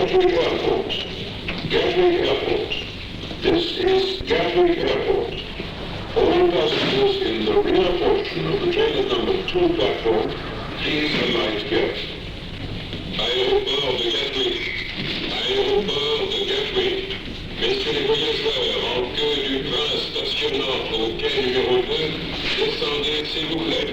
Gatwick Airport. Gatwick Airport. This is Gatwick Airport. All passengers in the rear portion of the train at number 2 platform, please alight get. Aéroport de Gatwick. Aéroport de Gatwick. Messieurs les voyageurs en queue du train stationnant au quai numéro 2, descendez s'il vous plaît.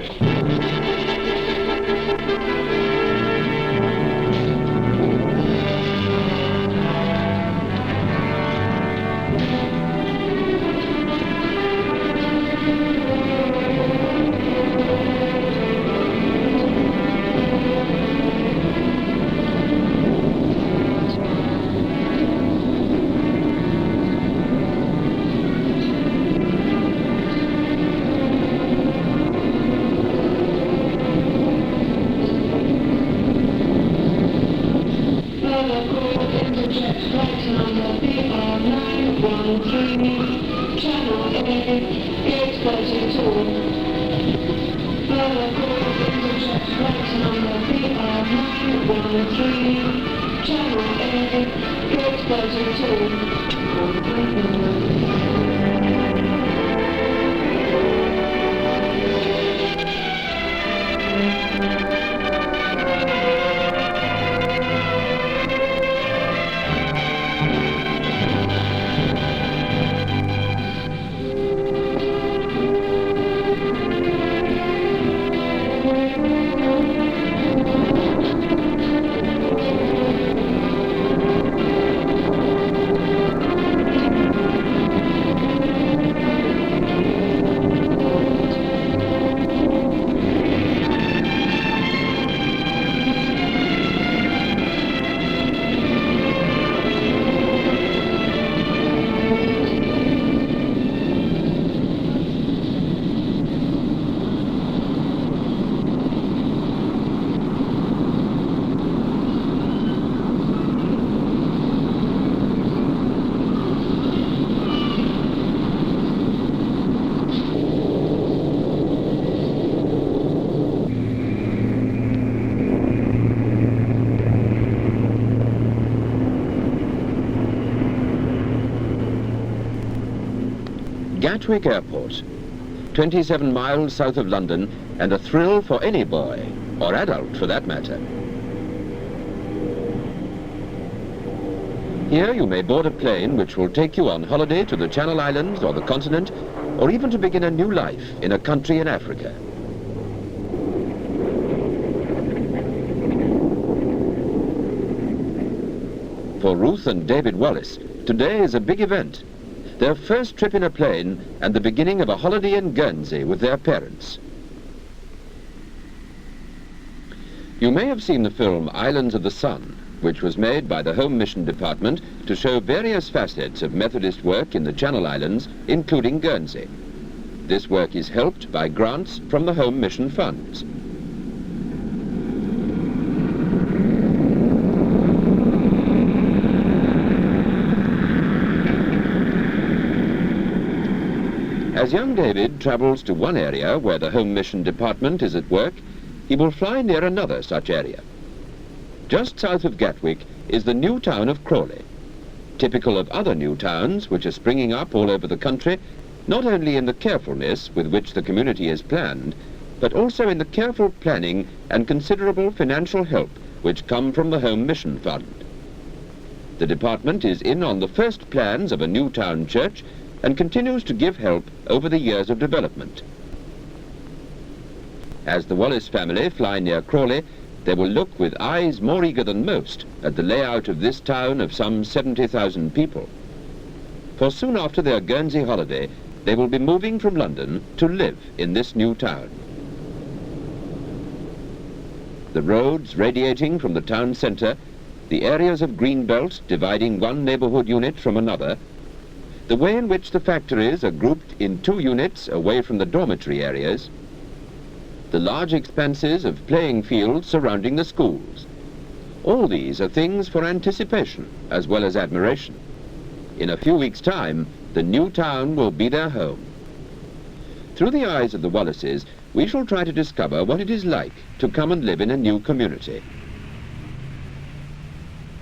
Gatwick Airport, 27 miles south of London, and a thrill for any boy, or adult for that matter. Here you may board a plane which will take you on holiday to the Channel Islands or the continent, or even to begin a new life in a country in Africa. For Ruth and David Wallace, today is a big event. Their first trip in a plane and the beginning of a holiday in Guernsey with their parents. You may have seen the film Islands of the Sun, which was made by the Home Mission Department to show various facets of Methodist work in the Channel Islands, including Guernsey. This work is helped by grants from the Home Mission funds. As young David travels to one area where the Home Mission Department is at work, he will fly near another such area. Just south of Gatwick is the new town of Crawley, typical of other new towns which are springing up all over the country, not only in the carefulness with which the community is planned, but also in the careful planning and considerable financial help which come from the Home Mission Fund. The department is in on the first plans of a new town church and continues to give help over the years of development. As the Wallace family fly near Crawley, they will look with eyes more eager than most at the layout of this town of some 70,000 people. For soon after their Guernsey holiday, they will be moving from London to live in this new town. The roads radiating from the town centre, the areas of green belt dividing one neighbourhood unit from another, the way in which the factories are grouped in 2 units away from the dormitory areas, the large expanses of playing fields surrounding the schools. All these are things for anticipation as well as admiration. In a few weeks' time, the new town will be their home. Through the eyes of the Wallaces, we shall try to discover what it is like to come and live in a new community.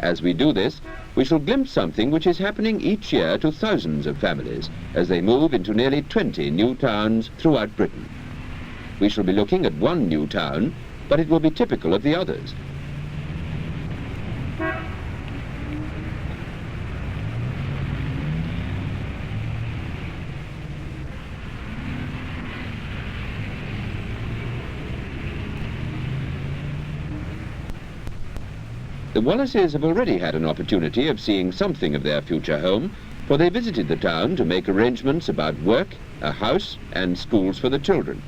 As we do this, we shall glimpse something which is happening each year to thousands of families as they move into nearly 20 new towns throughout Britain. We shall be looking at one new town, but it will be typical of the others. The Wallaces have already had an opportunity of seeing something of their future home, for they visited the town to make arrangements about work, a house, and schools for the children.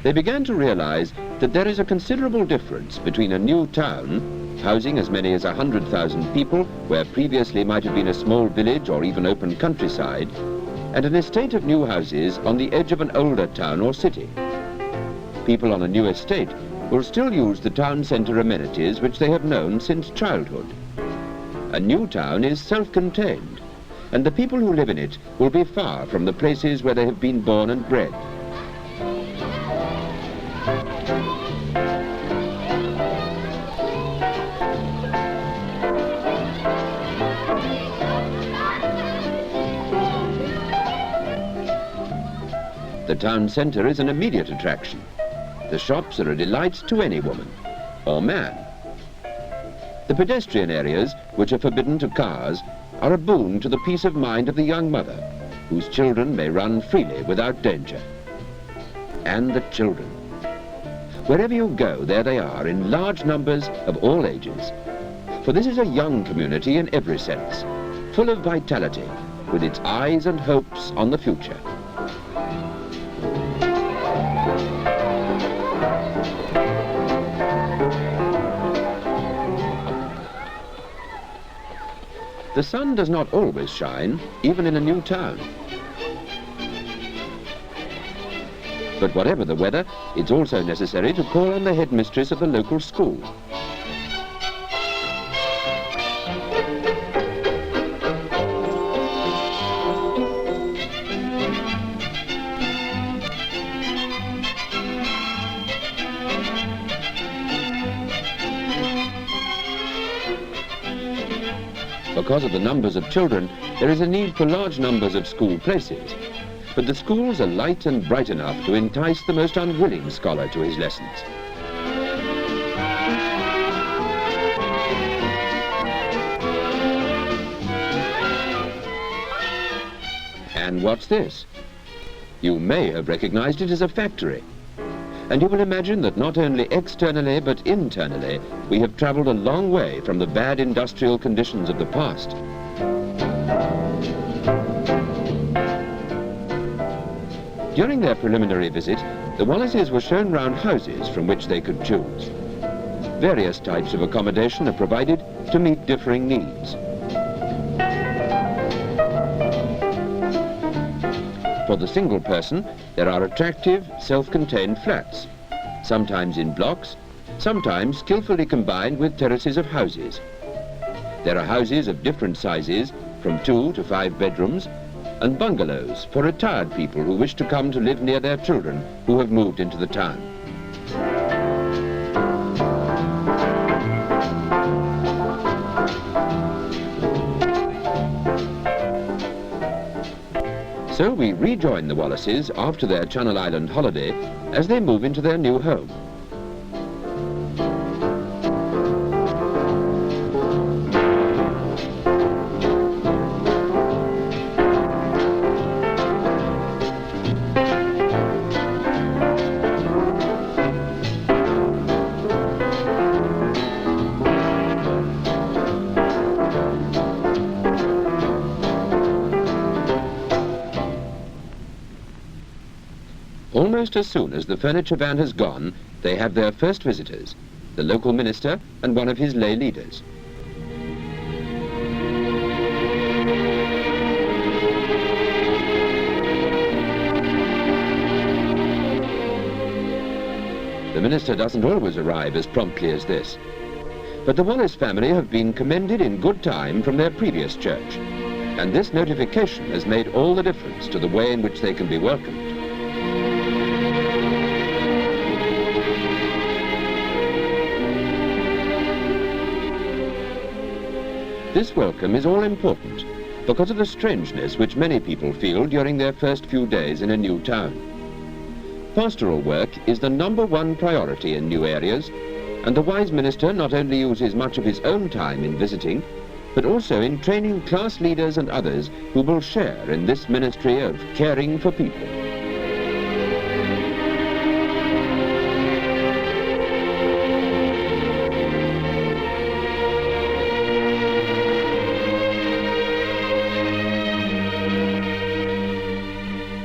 They began to realize that there is a considerable difference between a new town, housing as many as 100,000 people, where previously might have been a small village or even open countryside, and an estate of new houses on the edge of an older town or city. People on a new estate will still use the town centre amenities which they have known since childhood. A new town is self-contained, and the people who live in it will be far from the places where they have been born and bred. The town centre is an immediate attraction. The shops are a delight to any woman or man. The pedestrian areas, which are forbidden to cars, are a boon to the peace of mind of the young mother, whose children may run freely without danger. And the children. Wherever you go, there they are, in large numbers of all ages. For this is a young community in every sense, full of vitality, with its eyes and hopes on the future. The sun does not always shine, even in a new town. But whatever the weather, it's also necessary to call on the headmistress of the local school. Because of the numbers of children, there is a need for large numbers of school places. But the schools are light and bright enough to entice the most unwilling scholar to his lessons. And what's this? You may have recognized it as a factory. And you will imagine that not only externally but internally, we have traveled a long way from the bad industrial conditions of the past. During their preliminary visit, the Wallaces were shown round houses from which they could choose. Various types of accommodation are provided to meet differing needs. For the single person, there are attractive, self-contained flats, sometimes in blocks, sometimes skillfully combined with terraces of houses. There are houses of different sizes, from 2 to 5 bedrooms, and bungalows for retired people who wish to come to live near their children who have moved into the town. So we rejoin the Wallaces after their Channel Island holiday as they move into their new home. Almost as soon as the furniture van has gone, they have their first visitors, the local minister and one of his lay leaders. The minister doesn't always arrive as promptly as this, but the Wallace family have been commended in good time from their previous church, and this notification has made all the difference to the way in which they can be welcomed. This welcome is all important because of the strangeness which many people feel during their first few days in a new town. Pastoral work is the #1 priority in new areas, and the wise minister not only uses much of his own time in visiting, but also in training class leaders and others who will share in this ministry of caring for people.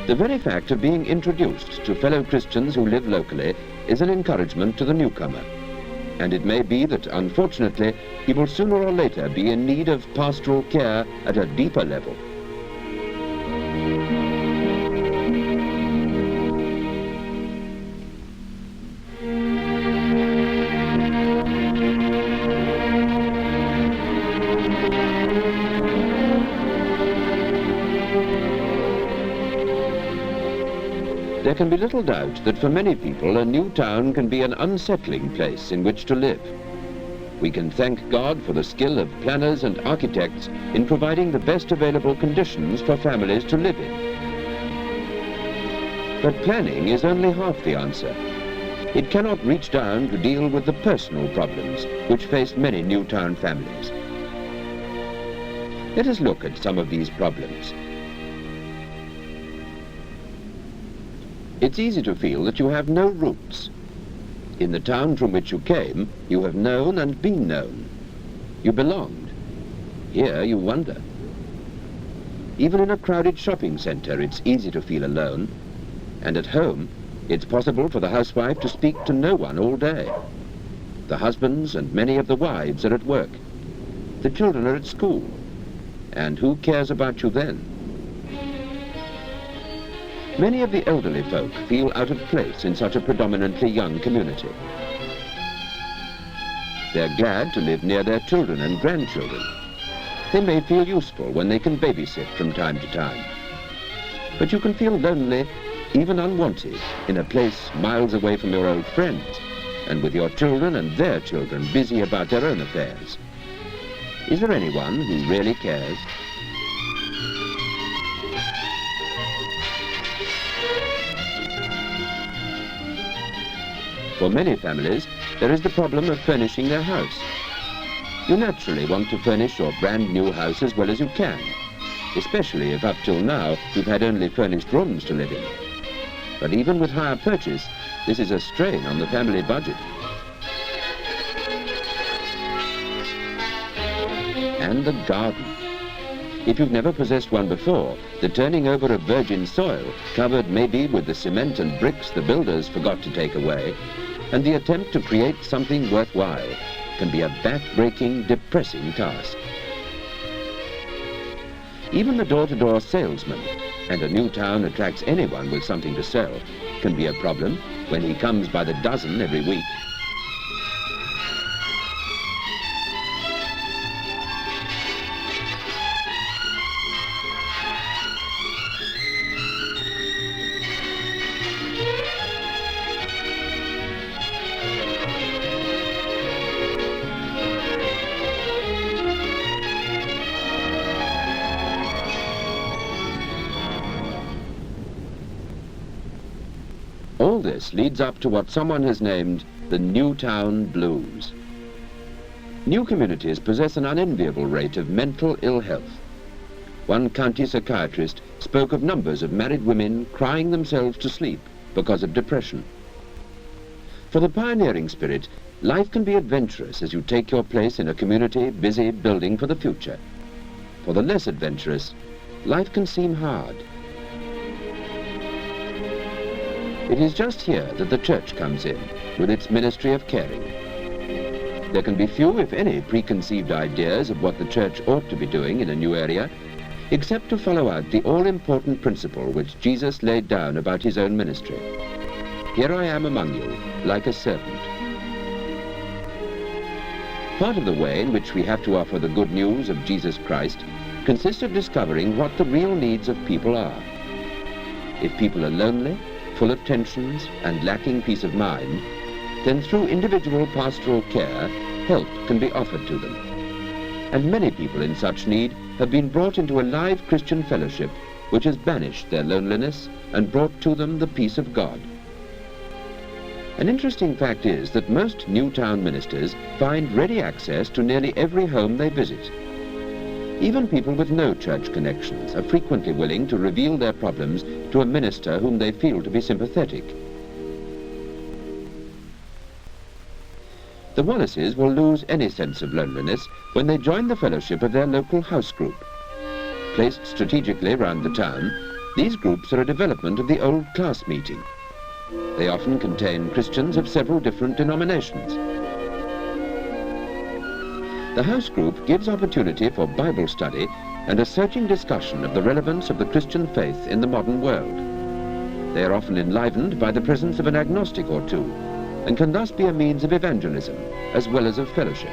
The very fact of being introduced to fellow Christians who live locally is an encouragement to the newcomer. And it may be that, unfortunately, he will sooner or later be in need of pastoral care at a deeper level. There can be little doubt that for many people a new town can be an unsettling place in which to live. We can thank God for the skill of planners and architects in providing the best available conditions for families to live in. But planning is only half the answer. It cannot reach down to deal with the personal problems which face many new town families. Let us look at some of these problems. It's easy to feel that you have no roots. In the town from which you came, you have known and been known. You belonged. Here you wonder. Even in a crowded shopping centre, it's easy to feel alone. And at home, it's possible for the housewife to speak to no one all day. The husbands and many of the wives are at work. The children are at school. And who cares about you then? Many of the elderly folk feel out of place in such a predominantly young community. They're glad to live near their children and grandchildren. They may feel useful when they can babysit from time to time. But you can feel lonely, even unwanted, in a place miles away from your old friends, and with your children and their children busy about their own affairs. Is there anyone who really cares? For many families, there is the problem of furnishing their house. You naturally want to furnish your brand new house as well as you can, especially if up till now you've had only furnished rooms to live in. But even with hire purchase, this is a strain on the family budget. And the garden. If you've never possessed one before, the turning over of virgin soil, covered maybe with the cement and bricks the builders forgot to take away, and the attempt to create something worthwhile can be a back-breaking, depressing task. Even the door-to-door salesman, and a new town attracts anyone with something to sell, can be a problem when he comes by the dozen every week. All this leads up to what someone has named the New Town Blues. New communities possess an unenviable rate of mental ill health. One county psychiatrist spoke of numbers of married women crying themselves to sleep because of depression. For the pioneering spirit, life can be adventurous as you take your place in a community busy building for the future. For the less adventurous, life can seem hard. It is just here that the church comes in, with its ministry of caring. There can be few, if any, preconceived ideas of what the church ought to be doing in a new area, except to follow out the all-important principle which Jesus laid down about his own ministry. Here I am among you, like a servant. Part of the way in which we have to offer the good news of Jesus Christ consists of discovering what the real needs of people are. If people are lonely, full of tensions and lacking peace of mind, then through individual pastoral care, help can be offered to them. and many people in such need have been brought into a live Christian fellowship which has banished their loneliness and brought to them the peace of God. An interesting fact is that most Newtown ministers find ready access to nearly every home they visit. Even people with no church connections are frequently willing to reveal their problems to a minister whom they feel to be sympathetic. The Wallaces will lose any sense of loneliness when they join the fellowship of their local house group. Placed strategically round the town, these groups are a development of the old class meeting. They often contain Christians of several different denominations. The house group gives opportunity for Bible study and a searching discussion of the relevance of the Christian faith in the modern world. They are often enlivened by the presence of an agnostic or two, and can thus be a means of evangelism as well as of fellowship.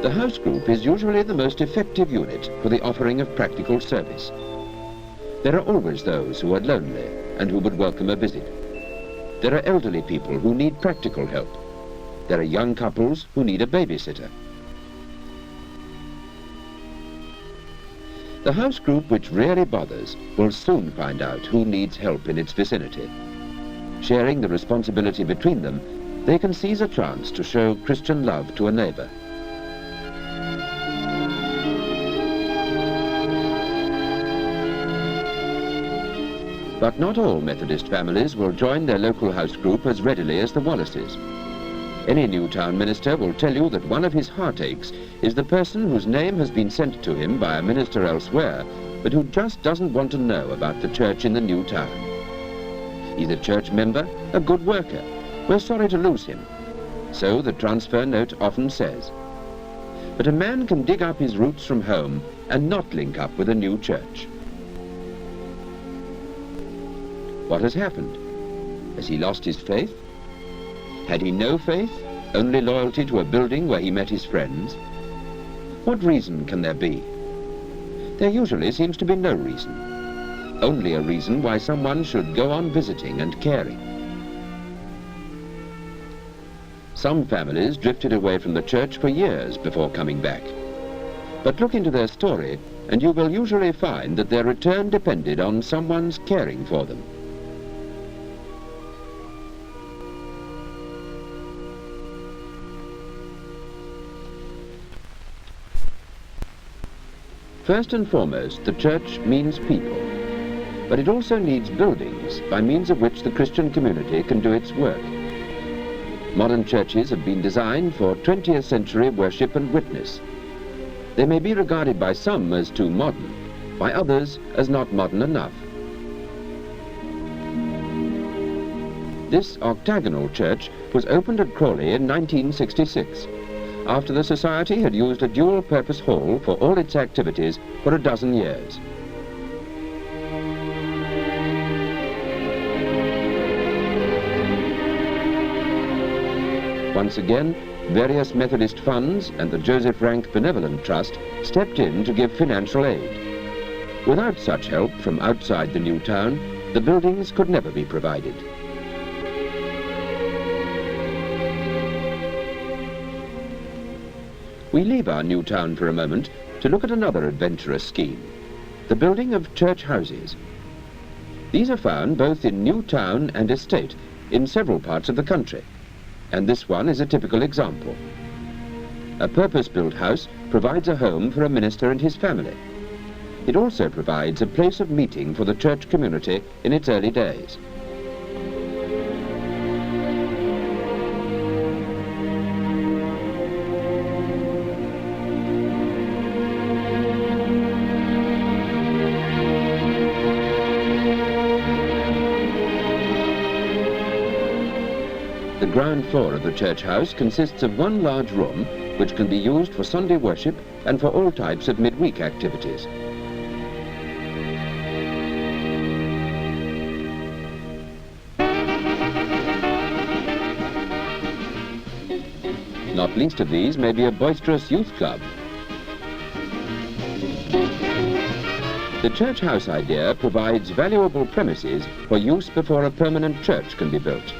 The house group is usually the most effective unit for the offering of practical service. There are always those who are lonely and who would welcome a visit. There are elderly people who need practical help. There are young couples who need a babysitter. The house group which really bothers will soon find out who needs help in its vicinity. Sharing the responsibility between them, they can seize a chance to show Christian love to a neighbor. But not all Methodist families will join their local house group as readily as the Wallaces. Any Newtown minister will tell you that one of his heartaches is the person whose name has been sent to him by a minister elsewhere, but who just doesn't want to know about the church in the new town. He's a church member, a good worker. We're sorry to lose him. So the transfer note often says. But a man can dig up his roots from home and not link up with a new church. What has happened? Has he lost his faith? Had he no faith, only loyalty to a building where he met his friends? What reason can there be? There usually seems to be no reason. Only a reason why someone should go on visiting and caring. Some families drifted away from the church for years before coming back. But look into their story, and you will usually find that their return depended on someone's caring for them. First and foremost, the church means people, but it also needs buildings by means of which the Christian community can do its work. Modern churches have been designed for 20th century worship and witness. They may be regarded by some as too modern, by others as not modern enough. This octagonal church was opened at Crawley in 1966. After the Society had used a dual-purpose hall for all its activities for a dozen years. Once again, various Methodist funds and the Joseph Rank Benevolent Trust stepped in to give financial aid. Without such help from outside the new town, the buildings could never be provided. We leave our new town for a moment to look at another adventurous scheme, the building of church houses. These are found both in new town and estate in several parts of the country, and this one is a typical example. A purpose-built house provides a home for a minister and his family. It also provides a place of meeting for the church community in its early days. The ground floor of the church house consists of one large room which can be used for Sunday worship and for all types of midweek activities. Not least of these may be a boisterous youth club. The church house idea provides valuable premises for use before a permanent church can be built.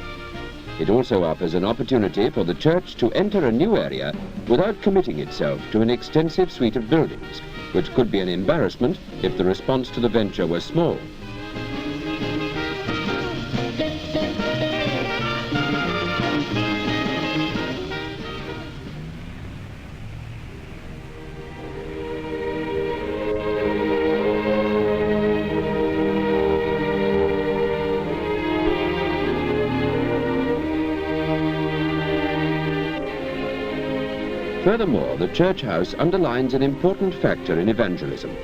It also offers an opportunity for the church to enter a new area without committing itself to an extensive suite of buildings, which could be an embarrassment if the response to the venture was small. Furthermore, the church house underlines an important factor in evangelism,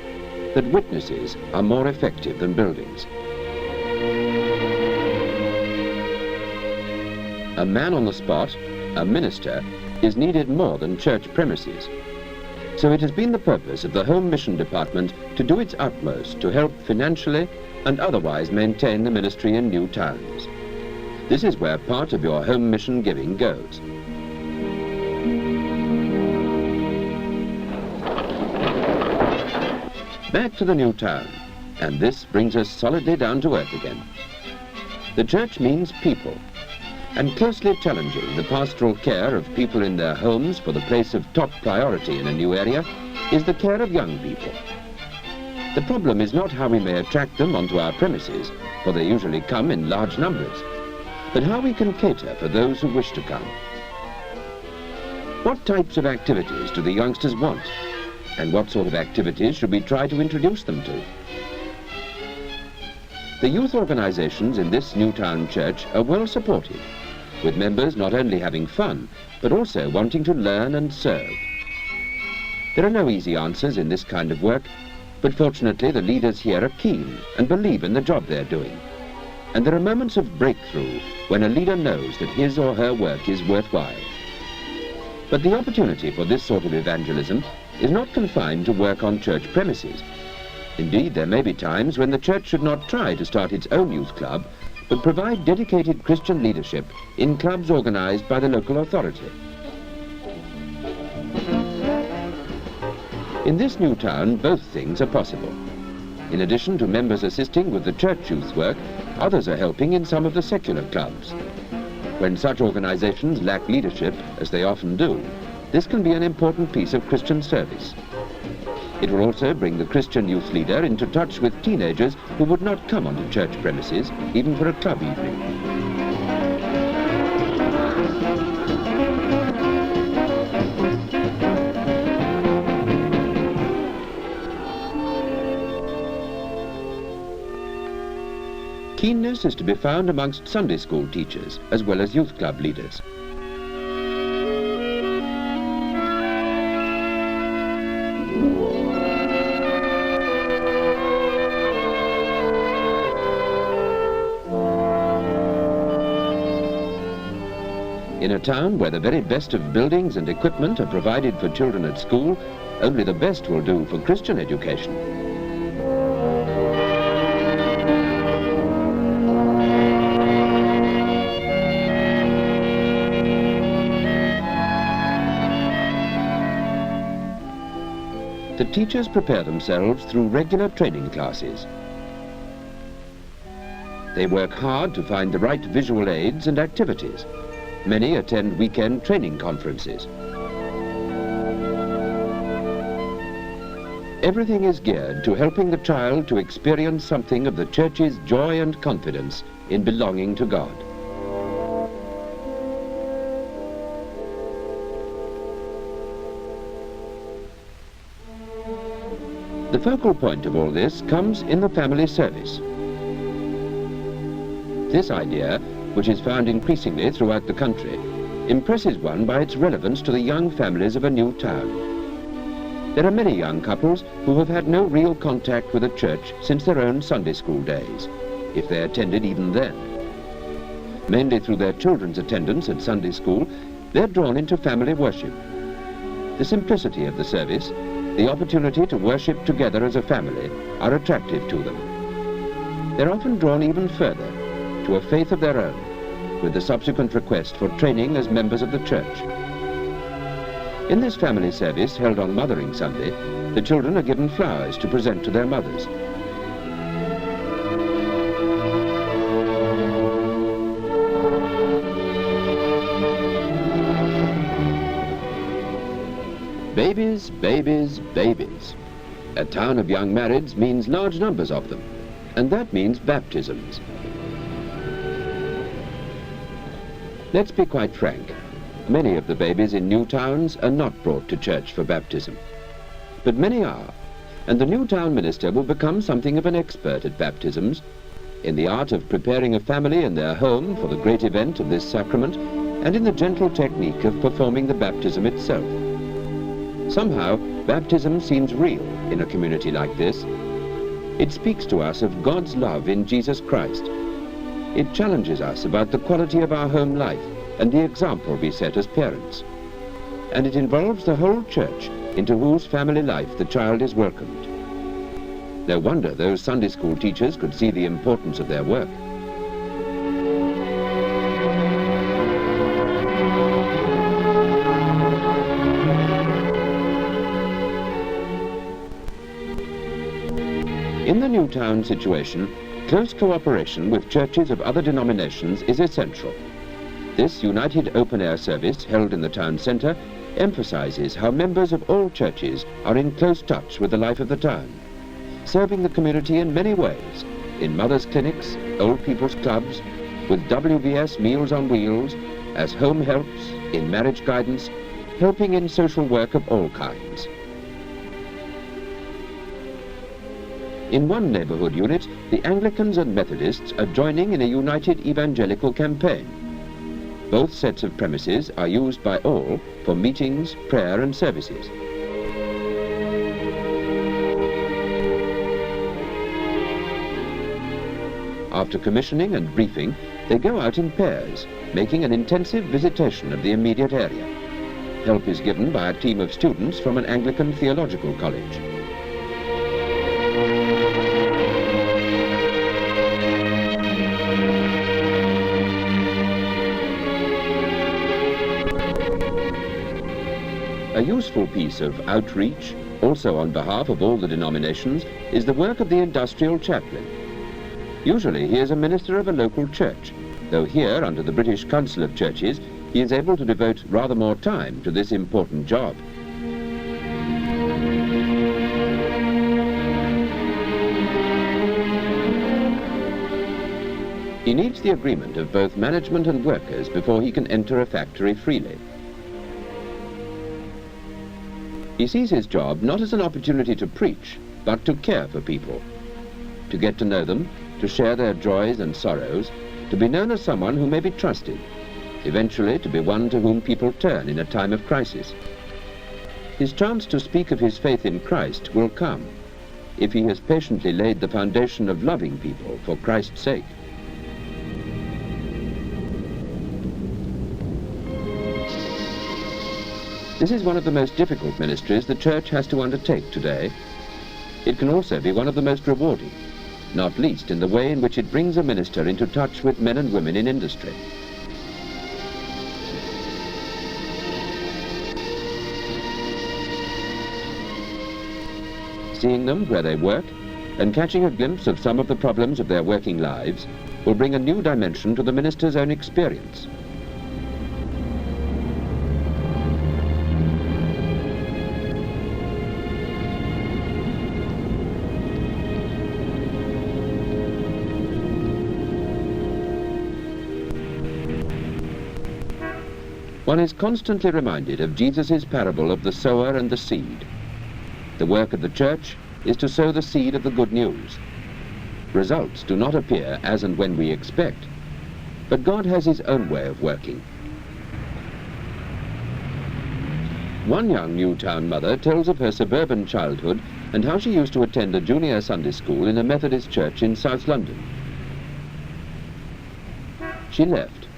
that witnesses are more effective than buildings. A man on the spot, a minister, is needed more than church premises. So it has been the purpose of the Home Mission Department to do its utmost to help financially and otherwise maintain the ministry in new towns. This is where part of your home mission giving goes. Back to the new town, and this brings us solidly down to earth again. The church means people, and closely challenging the pastoral care of people in their homes for the place of top priority in a new area is the care of young people. The problem is not how we may attract them onto our premises, for they usually come in large numbers, but how we can cater for those who wish to come. What types of activities do the youngsters want? And what sort of activities should we try to introduce them to? The youth organizations in this Newtown church are well supported, with members not only having fun, but also wanting to learn and serve. There are no easy answers in this kind of work, but fortunately the leaders here are keen and believe in the job they're doing. And there are moments of breakthrough when a leader knows that his or her work is worthwhile. But the opportunity for this sort of evangelism is not confined to work on church premises. Indeed, there may be times when the church should not try to start its own youth club, but provide dedicated Christian leadership in clubs organized by the local authority. In this new town, both things are possible. In addition to members assisting with the church youth work, others are helping in some of the secular clubs. When such organizations lack leadership, as they often do, this can be an important piece of Christian service. It will also bring the Christian youth leader into touch with teenagers who would not come onto church premises, even for a club evening. Keenness is to be found amongst Sunday school teachers, as well as youth club leaders. In a town where the very best of buildings and equipment are provided for children at school, only the best will do for Christian education. The teachers prepare themselves through regular training classes. They work hard to find the right visual aids and activities. Many attend weekend training conferences. Everything is geared to helping the child to experience something of the church's joy and confidence in belonging to God. The focal point of all this comes in the family service. This idea, which is found increasingly throughout the country, impresses one by its relevance to the young families of a new town. There are many young couples who have had no real contact with a church since their own Sunday school days, if they attended even then. Mainly through their children's attendance at Sunday school, they're drawn into family worship. The simplicity of the service, the opportunity to worship together as a family, are attractive to them. They're often drawn even further, to a faith of their own, with the subsequent request for training as members of the church. In this family service held on Mothering Sunday, the children are given flowers to present to their mothers, Babies, babies, babies. A town of young marrieds means large numbers of them, and that means baptisms. Let's be quite frank. Many of the babies in new towns are not brought to church for baptism. But many are, and the new town minister will become something of an expert at baptisms, in the art of preparing a family in their home for the great event of this sacrament, and in the gentle technique of performing the baptism itself. Somehow, baptism seems real in a community like this. It speaks to us of God's love in Jesus Christ. It challenges us about the quality of our home life and the example we set as parents. And it involves the whole church, into whose family life the child is welcomed. No wonder those Sunday school teachers could see the importance of their work. In the new town situation, close cooperation with churches of other denominations is essential. This united open-air service held in the town centre emphasizes how members of all churches are in close touch with the life of the town, serving the community in many ways, in mothers' clinics, old people's clubs, with WBS Meals on Wheels, as home helps, in marriage guidance, helping in social work of all kinds. In one neighbourhood unit, the Anglicans and Methodists are joining in a united evangelical campaign. Both sets of premises are used by all for meetings, prayer and services. After commissioning and briefing, they go out in pairs, making an intensive visitation of the immediate area. Help is given by a team of students from an Anglican theological college. A useful piece of outreach, also on behalf of all the denominations, is the work of the industrial chaplain. Usually he is a minister of a local church, though here, under the British Council of Churches, he is able to devote rather more time to this important job. He needs the agreement of both management and workers before he can enter a factory freely. He sees his job not as an opportunity to preach, but to care for people, to get to know them, to share their joys and sorrows, to be known as someone who may be trusted, eventually to be one to whom people turn in a time of crisis. His chance to speak of his faith in Christ will come if he has patiently laid the foundation of loving people for Christ's sake. This is one of the most difficult ministries the Church has to undertake today. It can also be one of the most rewarding, not least in the way in which it brings a minister into touch with men and women in industry. Seeing them where they work and catching a glimpse of some of the problems of their working lives will bring a new dimension to the minister's own experience. One is constantly reminded of Jesus' parable of the sower and the seed. The work of the church is to sow the seed of the good news. Results do not appear as and when we expect, but God has his own way of working. One young Newtown mother tells of her suburban childhood and how she used to attend a junior Sunday school in a Methodist church in South London. She left,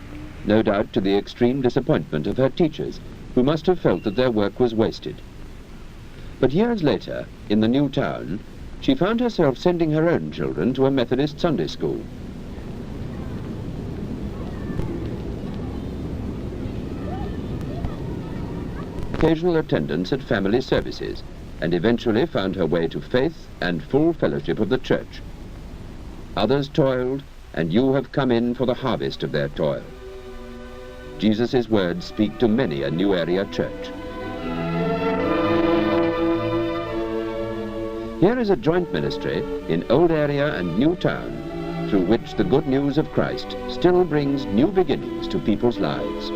no doubt to the extreme disappointment of her teachers, who must have felt that their work was wasted. But years later, in the new town, she found herself sending her own children to a Methodist Sunday school. Occasional attendance at family services, and eventually found her way to faith and full fellowship of the church. Others toiled, and you have come in for the harvest of their toil. Jesus' words speak to many a new area church. Here is a joint ministry in Old Area and New Town, through which the good news of Christ still brings new beginnings to people's lives.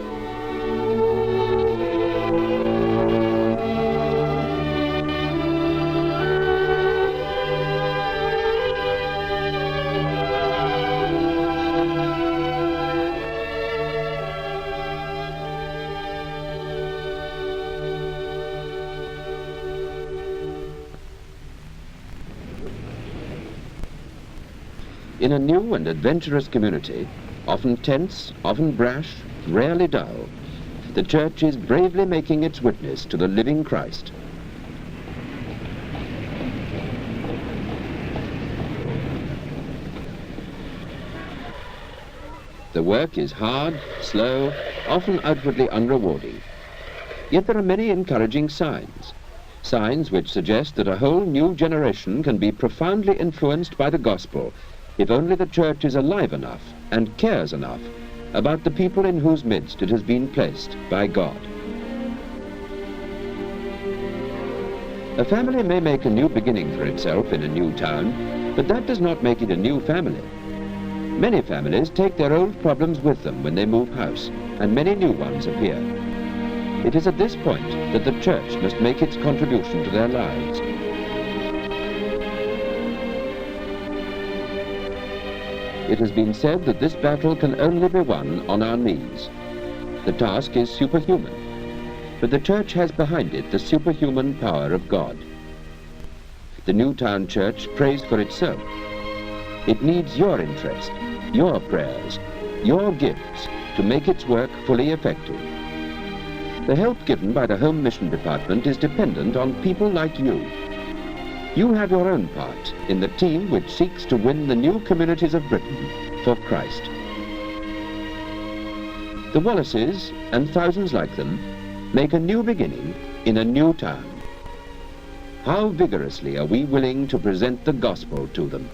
In a new and adventurous community, often tense, often brash, rarely dull, the church is bravely making its witness to the living Christ. The work is hard, slow, often outwardly unrewarding. Yet there are many encouraging signs. Signs which suggest that a whole new generation can be profoundly influenced by the gospel if only the church is alive enough and cares enough about the people in whose midst it has been placed by God. A family may make a new beginning for itself in a new town, but that does not make it a new family. Many families take their old problems with them when they move house, and many new ones appear. It is at this point that the church must make its contribution to their lives. It has been said that this battle can only be won on our knees. The task is superhuman, but the church has behind it the superhuman power of God. The Newtown Church prays for itself. It needs your interest, your prayers, your gifts to make its work fully effective. The help given by the Home Mission Department is dependent on people like you. You have your own part in the team which seeks to win the new communities of Britain for Christ. The Wallaces, and thousands like them, make a new beginning in a new town. How vigorously are we willing to present the gospel to them?